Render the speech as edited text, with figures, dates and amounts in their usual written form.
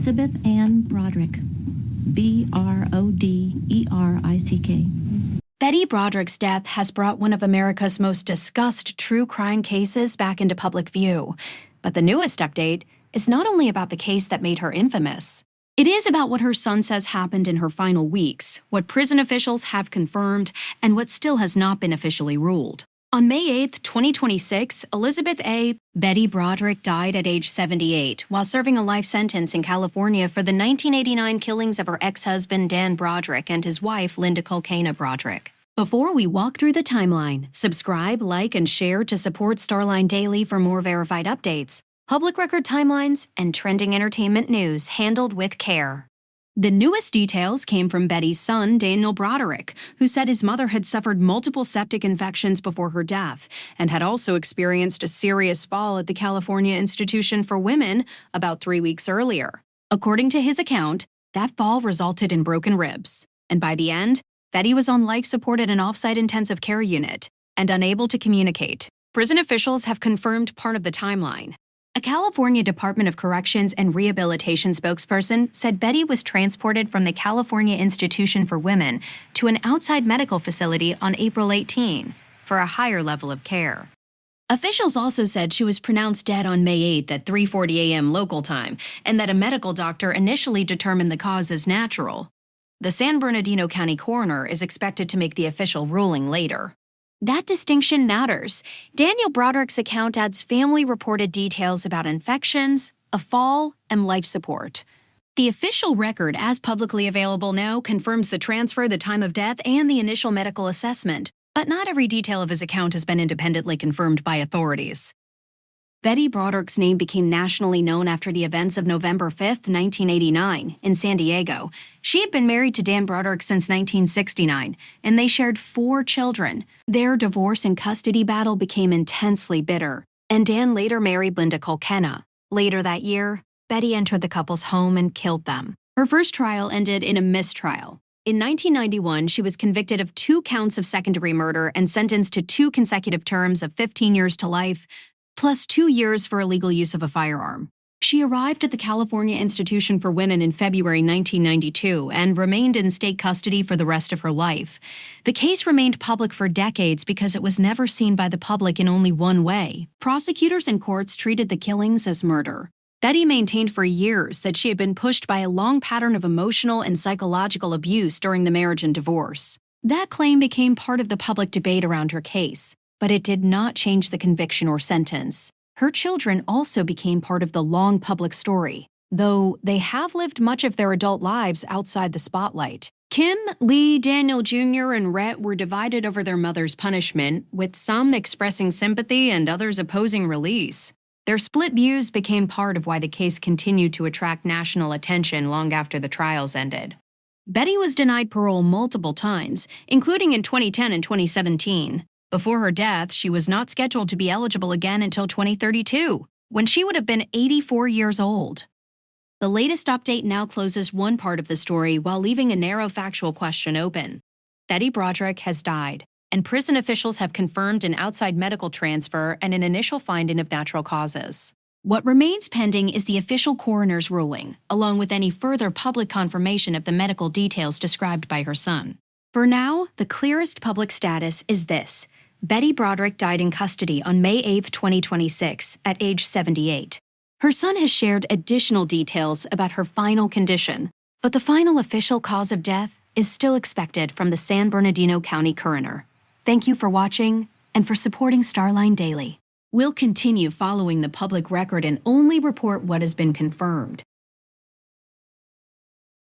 Elizabeth Ann Broderick, Broderick. Betty Broderick's death has brought one of America's most discussed true crime cases back into public view. But the newest update is not only about the case that made her infamous. It is about what her son says happened in her final weeks, what prison officials have confirmed, and what still has not been officially ruled. On May 8, 2026, Elizabeth A. Betty Broderick died at age 78 while serving a life sentence in California for the 1989 killings of her ex-husband Dan Broderick and his wife Linda Kolkena Broderick. Before we walk through the timeline, subscribe, like, and share to support Starline Daily for more verified updates, public record timelines, and trending entertainment news handled with care. The newest details came from Betty's son, Daniel Broderick, who said his mother had suffered multiple septic infections before her death and had also experienced a serious fall at the California Institution for Women about 3 weeks earlier. According to his account, that fall resulted in broken ribs, and by the end, Betty was on life support at an off-site intensive care unit and unable to communicate. Prison officials have confirmed part of the timeline. A California Department of Corrections and Rehabilitation spokesperson said Betty was transported from the California Institution for Women to an outside medical facility on April 18 for a higher level of care. Officials also said she was pronounced dead on May 8 at 3:40 a.m. local time, and that a medical doctor initially determined the cause as natural. The San Bernardino County Coroner is expected to make the official ruling later. That distinction matters. Daniel Broderick's account adds family-reported details about infections, a fall, and life support. The official record, as publicly available now, confirms the transfer, the time of death, and the initial medical assessment, but not every detail of his account has been independently confirmed by authorities. Betty Broderick's name became nationally known after the events of November 5, 1989, in San Diego. She had been married to Dan Broderick since 1969, and they shared 4 children. Their divorce and custody battle became intensely bitter, and Dan later married Linda Kolkena. Later that year, Betty entered the couple's home and killed them. Her first trial ended in a mistrial. In 1991, she was convicted of 2 counts of second-degree murder and sentenced to 2 consecutive terms of 15 years to life, plus 2 years for illegal use of a firearm. She arrived at the California Institution for Women in February 1992 and remained in state custody for the rest of her life. The case remained public for decades because it was never seen by the public in only one way. Prosecutors and courts treated the killings as murder. Betty maintained for years that she had been pushed by a long pattern of emotional and psychological abuse during the marriage and divorce. That claim became part of the public debate around her case, but it did not change the conviction or sentence. Her children also became part of the long public story, though they have lived much of their adult lives outside the spotlight. Kim, Lee, Daniel Jr., and Rhett were divided over their mother's punishment, with some expressing sympathy and others opposing release. Their split views became part of why the case continued to attract national attention long after the trials ended. Betty was denied parole multiple times, including in 2010 and 2017. Before her death, she was not scheduled to be eligible again until 2032, when she would have been 84 years old. The latest update now closes one part of the story while leaving a narrow factual question open. Betty Broderick has died, and prison officials have confirmed an outside medical transfer and an initial finding of natural causes. What remains pending is the official coroner's ruling, along with any further public confirmation of the medical details described by her son. For now, the clearest public status is this: Betty Broderick died in custody on May 8, 2026, at age 78. Her son has shared additional details about her final condition, but the final official cause of death is still expected from the San Bernardino County Coroner. Thank you for watching and for supporting Starline Daily. We'll continue following the public record and only report what has been confirmed.